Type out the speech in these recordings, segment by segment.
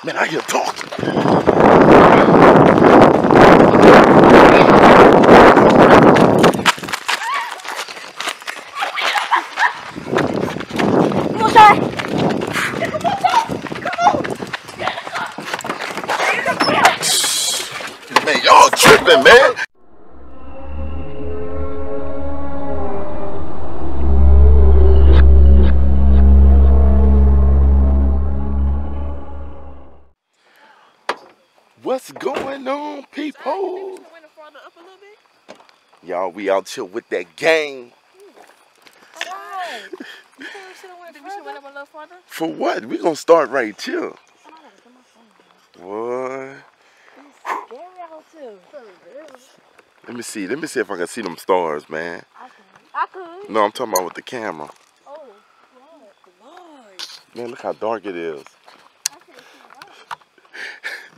Man, I hear talking. Come on, Ty. Man, y'all tripping, man. What's going on, people? Y'all, we out here with that gang. Why? You think we should have went up a little further? For what? We gonna start right here. What? Let me see if I can see them stars, man. I could. No, I'm talking about with the camera. Oh, Lord. Man, look how dark it is.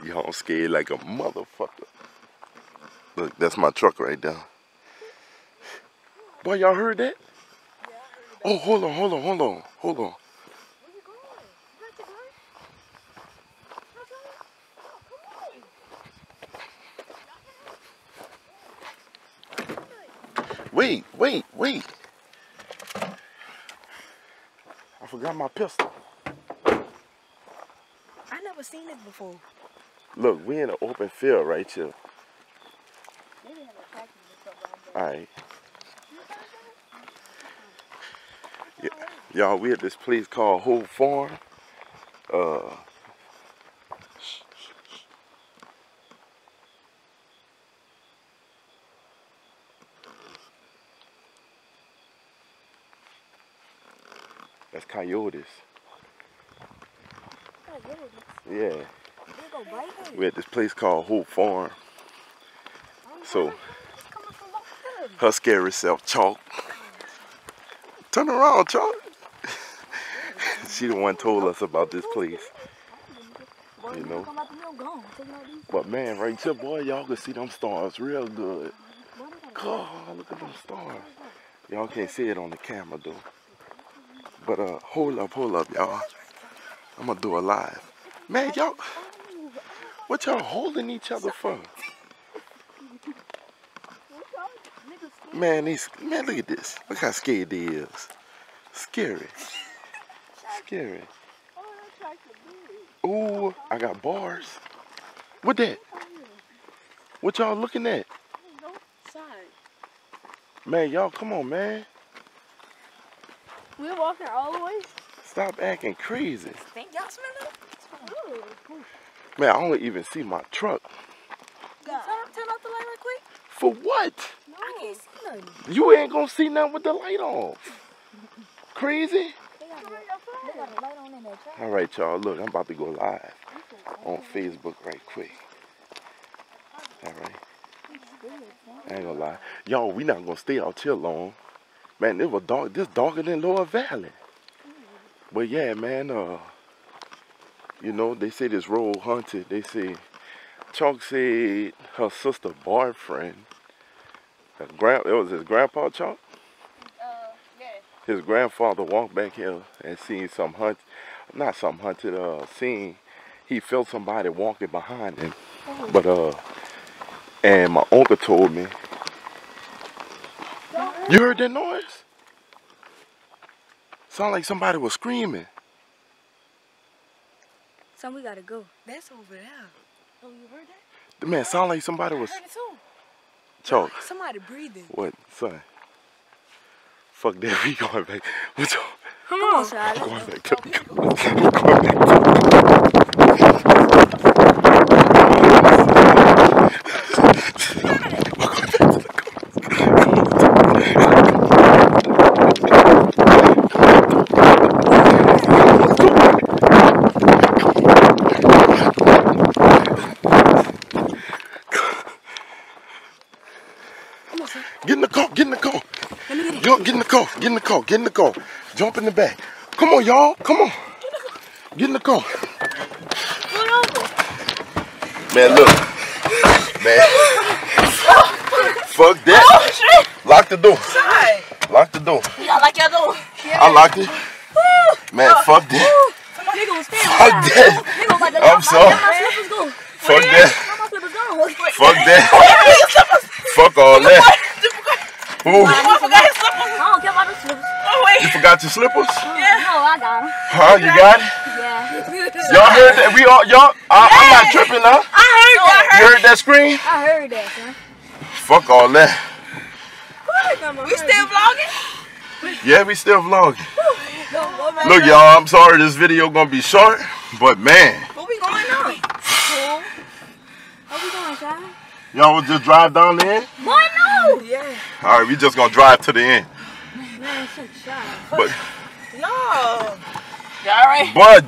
Y'all scared like a motherfucker. Look, that's my truck right there. Boy, y'all heard that? Yeah, I heard Oh, hold on. Where you going? You got your gun? Wait. I forgot my pistol. I never seen this before. Look, we in an open field right here. Alright. Yeah. Y'all, we at this place called Hope Farm. That's coyotes. Yeah. We're at this place called Hope Farm. So, her scary self, Chalk. Turn around, Chalk. She the one told us about this place. You know. But man, right here, boy, y'all can see them stars real good. God, look at them stars. Y'all can't see it on the camera though. But hold up, y'all. I'm gonna do a live. Man, y'all, what y'all holding each other for? Man, look at this. Look how scared they is. Scary. Ooh, I got bars. What that? What y'all looking at? Man, y'all, come on, man. We're walking all the way. Stop acting crazy. Think y'all smell it? Man, I don't even see my truck. Turn off the light right quick. For what? No. I can't see nothing. You ain't gonna see nothing with the light off. Crazy? They got a light on in there. All right, y'all. Look, I'm about to go live on Facebook right quick. All right. I ain't gonna lie. Y'all, we not gonna stay out here long. Man, it was dark. This darker than Lower Valley. But yeah, man, you know, they say this road haunted. They say, Chalk said her sister boyfriend, it was his grandpa, Chalk? Yeah. His grandfather walked back here and seen seen, he felt somebody walking behind him. But, and my uncle told me, you heard that noise? Sound like somebody was screaming. Son, we gotta go. That's over there. Oh, you heard that? The man sound like somebody was. I heard it too. Chalk. Somebody breathing. What, son? Fuck that, we going back. What y'all? Come on, son. I'm going back to I'm going Get in the car. Get in the car. Get in the car. Jump in the back. Come on, y'all. Come on. Get in the car. Man, look. Man. Fuck that. Lock the door. Lock the door. Y'all like your door? I locked it. Man, fuck that. Nigga was Fuck that. I'm sorry. Fuck that. Fuck that. Fuck all that. Who? I don't care about the slippers. You forgot your slippers? Yeah. No, I got them. Huh? You got it? Yeah. Y'all heard that? I'm not tripping, huh? I heard that. You heard that scream? I heard that, son. Fuck all that. We still vlogging? Yeah, we still vlogging. Look, y'all, I'm sorry this video gonna be short, but man. What we going on? Cool. Where we going, son? Y'all will just drive down the end? Boy, no! Yeah. All right, we just gonna drive to the end. Man, shit, shut up. But Y'all right? boy,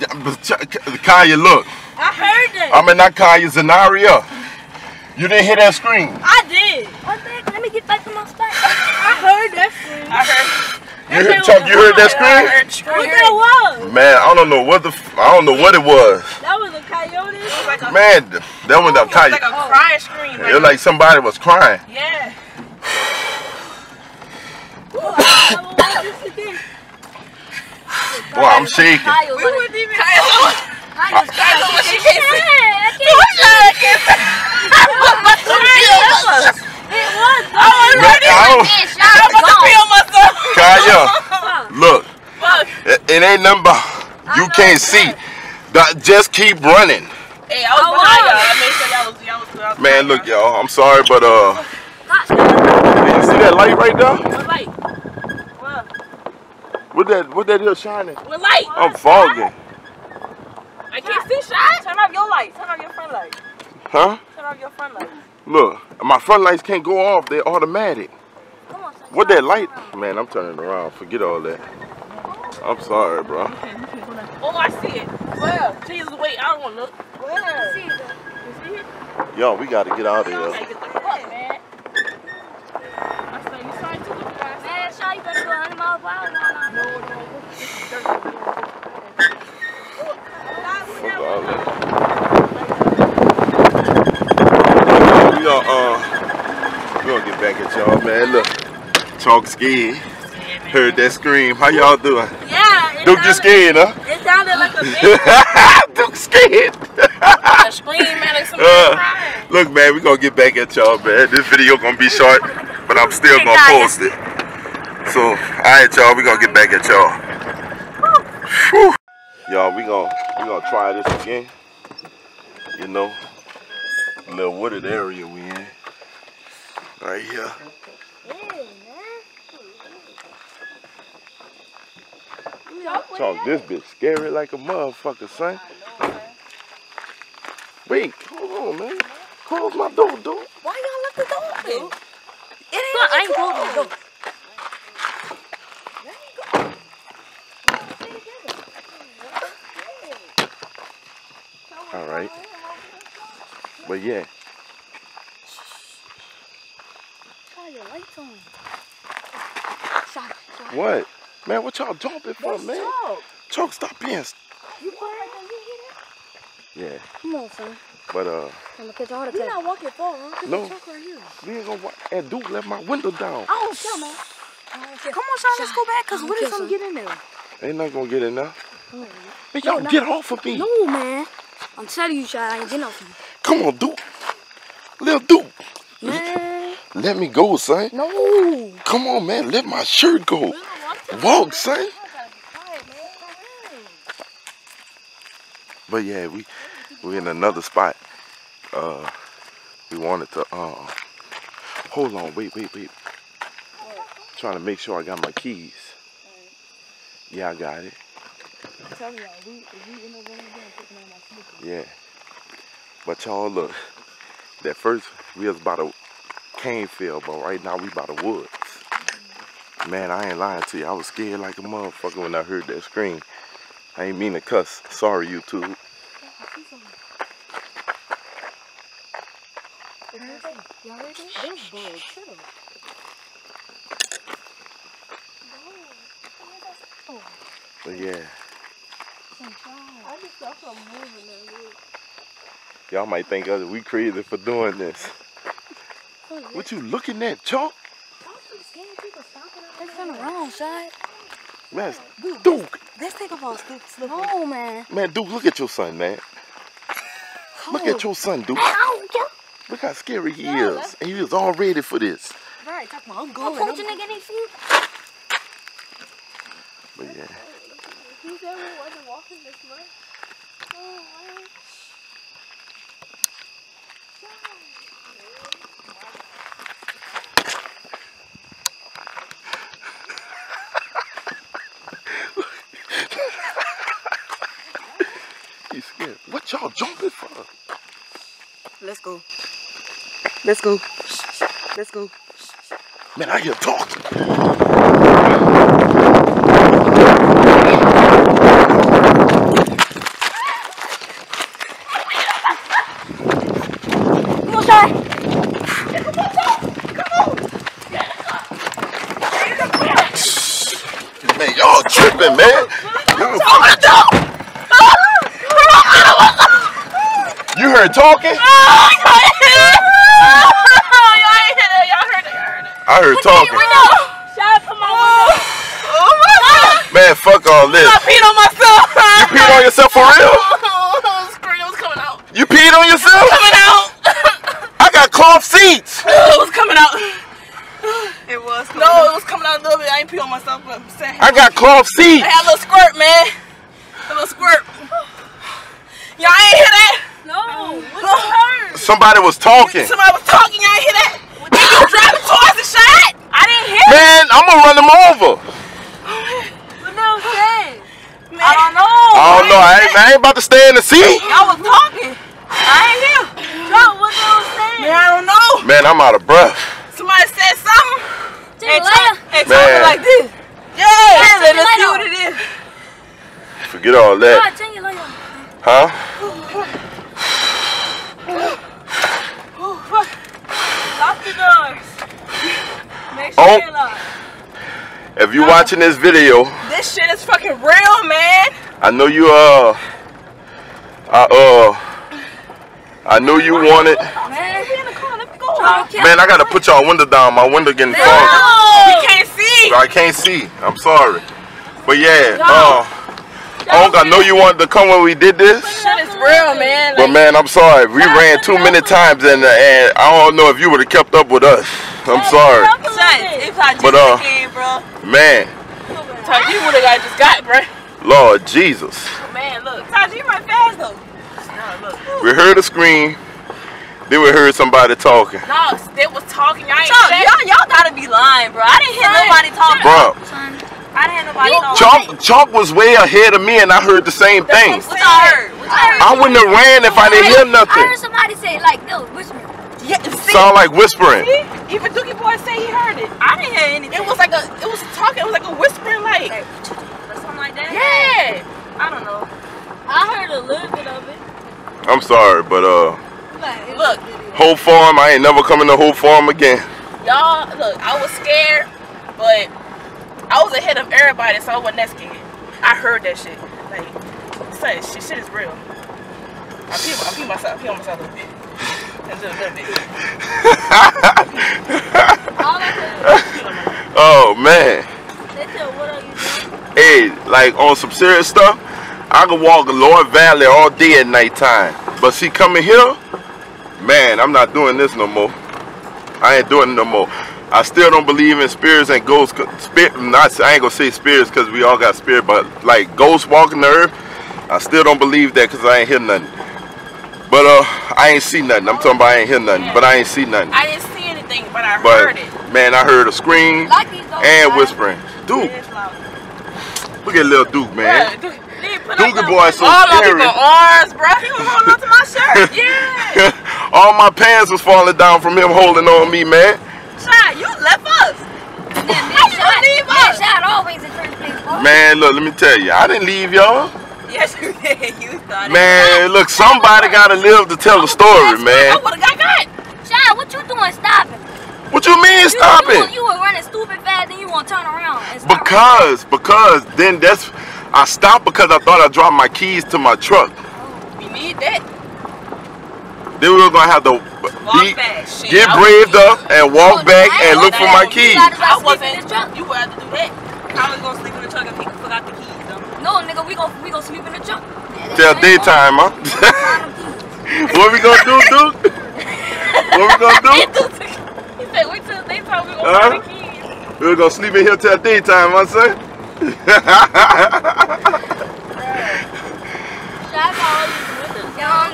Kaya, look. I heard that. I mean, not Kaya, Zenaria. You didn't hear that scream? I did. Let me get back to my spot. I heard that scream. I heard. Chuck, you heard that scream? What that was? Man, I don't know what it was. That was a coyote. Like a, man, that was a coyote. Like a crying scream. It was like somebody was crying. Yeah. Boy, I'm shaking. We wouldn't even. I just can't see. It was. Kaya, look. It ain't nothing but you can't see. Just keep running. Hey, I was behind y'all. I made sure y'all was man, look, y'all. I'm sorry, but you see that light right there? What light? What that here shining? What light? I'm fogging. I can't see shine. Turn off your light. Turn off your front light. Huh? Turn off your front light. Look, my front lights can't go off. They're automatic. Come on, What that light? Man, I'm turning around. Forget all that. I'm sorry, bro. Oh, I see it. Well, Jesus, wait. I don't want to look. Where? You see it? Yo, we got to get out of here. Man, I saw you sorry too. Man, Shaw, you better go 100 miles per hour. Fuck all that. We gonna get back at y'all, man. Look, Chalk scared. Heard that scream. How y'all doing? Yeah. Duke, you scared, huh? It sounded like a baby. Duke scared. A scream, man, like somebody crying. Look, man, we gonna get back at y'all, man. This video gonna be short, but I'm still gonna post it. So, alright, y'all, we gonna get back at y'all. Y'all, we gonna try this again. You know, a little wooded area we in. Right here. Chalk, this bitch scary like a motherfucker, son. Wait, hold on, man. Close my door, dude. Why y'all left the door open? I ain't closing the door. All right. But yeah. Turn your lights on. What? Man, what y'all jumping for, man? Chalk, stop being. You quiet, you hear that? Yeah. Come on, son. But I'm gonna catch all the time. You're not walking far, huh? No. Right here. We ain't gonna walk. And Duke left my window down. I don't care, man. Come on, son, let's go back, cause what if something get in there? Ain't nothing gonna get in there. Man, y'all get off of me. No, man. I'm telling you, Shy, I ain't getting off of you. Come on, Duke. Little Duke. Man. Let me go, son. No. Come on, man. Let my shirt go. Walk, son. But yeah, we in another spot. We wanted to hold on, wait. Trying to make sure I got my keys. Yeah, I got it. Tell me, y'all, we in the room again picking on my sneakers. Yeah. But y'all look, that first we was by the cane field, but right now we by the woods. Man, I ain't lying to you. I was scared like a motherfucker when I heard that scream. I ain't mean to cuss. Sorry, YouTube. Y'all heard it? There's birds too. But yeah. I just saw something moving there. Y'all might think we crazy for doing this. What you looking at, Chalk? Let's turn around, Shy. Man, Duke. Let's take off our slippers. No, man. Man, Duke, look at your son, man. Look at your son, dude. I don't care. Look how scary he is. And he was all ready for this. Right, talk about I'm going. Don't nigga any food. But yeah. He said we wasn't walking this much. Oh, He's scared. What y'all jumping for? let's go. Let's go. Let's go. Man, I hear talking. Come on, Shy. Man, y'all tripping, man. You heard talking? I heard talking. Man, fuck all this. I peed on myself. You peed on yourself for real? Screen was coming out. You peed on yourself? Coming out. I got cloth seats. It was coming out. It was. No, it was coming out a little bit. I ain't pee on myself, but I'm saying. I got cloth seats. I had a little squirt, man. A little squirt. Y'all ain't hear that? No. What you heard? Somebody was talking. Somebody was talking. Y'all ain't hear that? They was driving towards the shot. I didn't hear. Man, I'm gonna run them over. What they was saying? I don't know. I don't know. I ain't about to stay in the seat. Y'all was talking. I ain't hear. Joe, what they was saying? Man, I don't know. Man, I'm out of breath. Somebody said something. And Man. talking like this. Yeah. Let's see what it is. Forget all that. Huh? Lock the doors. Make sure Oh. you're locked. If you watching this video, This shit is fucking real, man. I know you I know you want it. Man, I gotta put y'all window down. My window getting foggy. We can't see. I can't see. I'm sorry. But yeah, I know you wanted to come when we did this. Shit is real, man. But man, I'm sorry. We ran too many times and I don't know if you would have kept up with us. I'm sorry. But bro. man, Taji, you would have just got, bro. Lord Jesus. Man, look. Taji, you run fast though. Look. We heard a scream. Then we heard somebody talking. No, they was talking. Y'all gotta be lying, bro. I didn't hear nobody talking. Bro, I didn't hear nobody talking. Chalk was way ahead of me and I heard the same thing. What I heard? I wouldn't have ran if I didn't hear I nothing. heard somebody say, like, no, whisper. Yeah, see? Sound like whispering. See? Even Dookie Boy say he heard it. I didn't hear anything. It was talking. It was like a whispering, like something like that. Yeah. I don't know. I heard a little bit of it. I'm sorry, but Look, Whole Farm, I ain't never coming to Whole Farm again. y'all, look, I was scared, but I was ahead of everybody, so I wasn't that scared. I heard that shit. Like, shit is real. I pee myself a little bit. A little bit. Oh man. They said, what are you doing? Hey, like on some serious stuff, I could walk Lord Valley all day at nighttime. But see, coming here, man, I'm not doing this no more. I ain't doing it no more. I still don't believe in spirits and ghosts. I ain't gonna say spirits because we all got spirit, but like ghosts walking the earth, I still don't believe that because I ain't hear nothing. But I ain't see nothing. I'm talking about I ain't hear nothing, but I ain't see nothing. I didn't see anything, but I heard it. Man, I heard a scream and whispering. Duke, look at little Duke, man. Dookie Boy is so scary. All my arms, bro. He was holding on to my shirt. Yeah. All my pants was falling down from him holding on me, man. Shy, you left us. How you gonna leave us? Always in first place, boy. Man, look, let me tell you, I didn't leave y'all. Yes, you did. You thought it. Man, look, somebody gotta live to tell the story, man. I would've got got. Shy, what you doing stopping? What you mean stopping? You were running stupid fast and you want to turn around and stop. Because then I stopped because I thought I dropped my keys to my truck. We need that. Then we were gonna have to get braved up and walk back and look for my keys. I wasn't. You would have to do that. I was gonna sleep in the truck and people forgot the keys though. No, nigga, we gonna sleep in the truck. Till daytime, huh? we gonna do, Duke? What we gonna do? He said, wait till daytime, we gonna find the keys. We're gonna sleep in here till daytime, my son.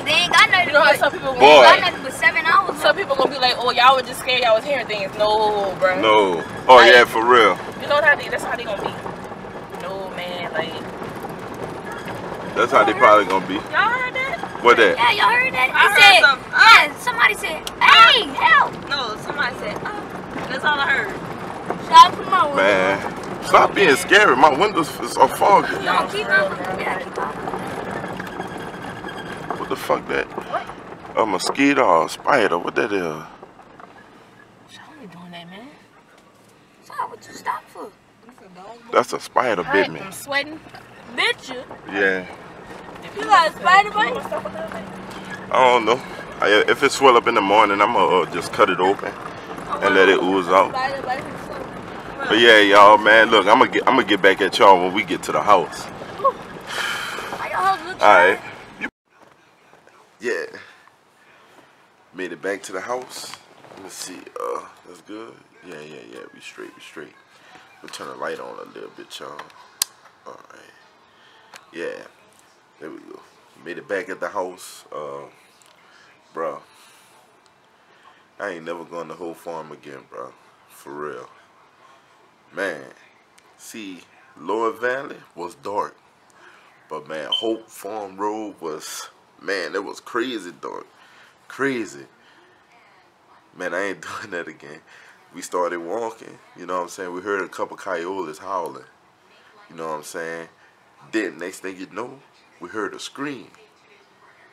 They ain't got nothing. You know how some people got nothing but 7 hours. Some people gonna be like, oh, y'all was just scared, y'all was hearing things. No, bro. No. Oh, like, yeah, for real. You know that's how they gonna be. No, man, like. That's how they probably gonna be. Y'all heard that? What that? Yeah, y'all heard that? I heard something. Yeah, somebody said, hey, help. No, somebody said, that's all I heard. Shout out to my window. Man, stop being scary. My windows are foggy. No, keep on. Yeah, keep on. What the fuck that? A mosquito or a spider? What that is? Y'all ain't doing that, man. Sorry, what you stop for? That's a spider bit me. I'm sweating. Bitch you. Yeah. You got a spider bite? I don't know. If it swell up in the morning, I'm gonna just cut it open and let it ooze out. But yeah, y'all, man, look, I'm gonna get back at y'all when we get to the house. All right. Yeah. Made it back to the house. Let me see. That's good. Yeah. We straight. We'll turn the light on a little bit, y'all. All right. Yeah. There we go. Made it back at the house. Bro. I ain't never going to whole farm again, bro. For real. Man. See, Lower Valley was dark. But man, Hope Farm Road was, man, it was crazy dark. Crazy. Man, I ain't doing that again. We started walking, you know what I'm saying? We heard a couple coyotes howling. You know what I'm saying? Then next thing you know, we heard a scream.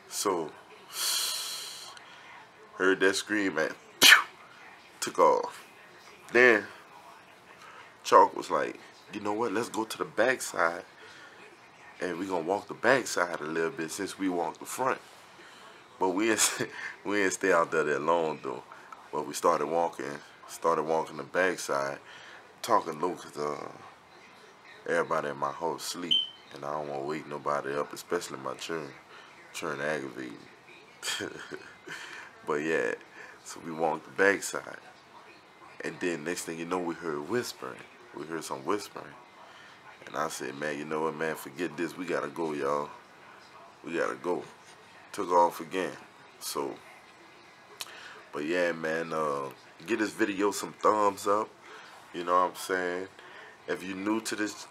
So, heard that scream and took off. Then, Chalk was like, you know what, let's go to the backside. And we gonna walk the backside a little bit since we walked the front. But we didn't stay out there that long though. But we started walking the backside, talking low because everybody in my house sleep. And I don't want to wake nobody up, especially my children. Children aggravating. But yeah, so we walked the backside. And then next thing you know, we heard whispering. We heard some whispering. And I said, man, you know what, man, forget this. We got to go, y'all. We got to go. Took off again. So, but yeah, man, give this video some thumbs up. You know what I'm saying? If you new to this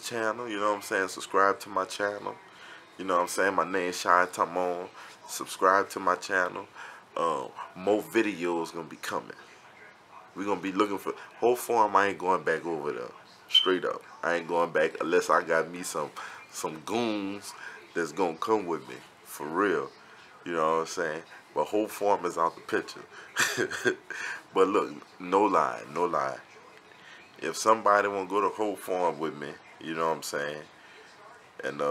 channel, you know what I'm saying, subscribe to my channel. You know what I'm saying? My name is Shy Tamon. Subscribe to my channel. More videos gonna be coming. We're gonna be looking for whole farm. I ain't going back over there. Straight up. I ain't going back unless I got me some goons that's gonna come with me. For real. You know what I'm saying? But whole farm is out the picture. But look, no lie. If somebody wanna go to whole farm with me, you know what I'm saying? And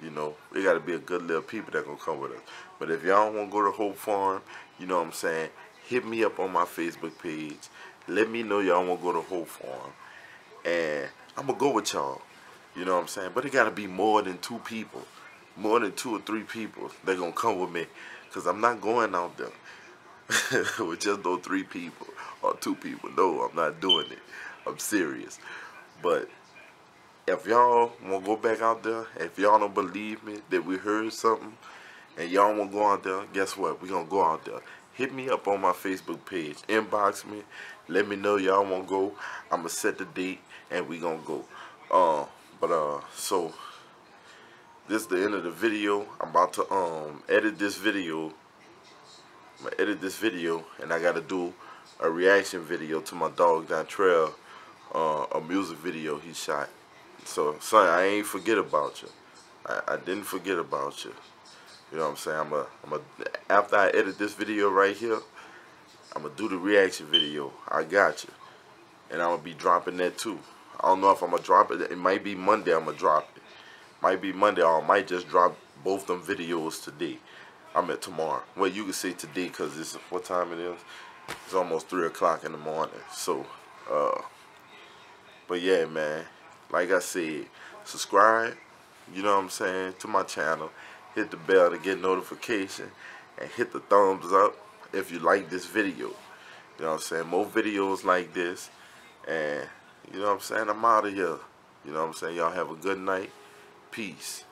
you know, we gotta be a good little people that gonna come with us. But if y'all wanna go to whole farm, you know what I'm saying, hit me up on my Facebook page. Let me know y'all wanna go to whole farm. And I'm gonna go with y'all. You know what I'm saying? But it gotta be more than 2 people. More than 2 or 3 people that gonna come with me. Because I'm not going out there with just those 3 people or 2 people. No, I'm not doing it. I'm serious. But if y'all want to go back out there, if y'all don't believe me that we heard something and y'all want to go out there, guess what? We're going to go out there. Hit me up on my Facebook page. Inbox me. Let me know y'all want to go. I'm going to set the date and we going to go. So this is the end of the video. I'm about to edit this video. I'm going to edit this video and I got to do a reaction video to my dog down trail, a music video he shot. So, son, I ain't forget about you. I didn't forget about you. You know what I'm saying? After I edit this video right here, I'm going to do the reaction video. I got you. And I'm going to be dropping that too. I don't know if I'm going to drop it. It might be Monday I'm going to drop it. Might be Monday or I might just drop both them videos today. I'm at tomorrow. Well, you can say today because this is what time it is. It's almost 3 o'clock in the morning. So, but yeah, man. Like I said, subscribe, you know what I'm saying, to my channel. hit the bell to get notification, and hit the thumbs up if you like this video. You know what I'm saying? More videos like this, and you know what I'm saying? I'm out of here. You know what I'm saying? Y'all have a good night. Peace.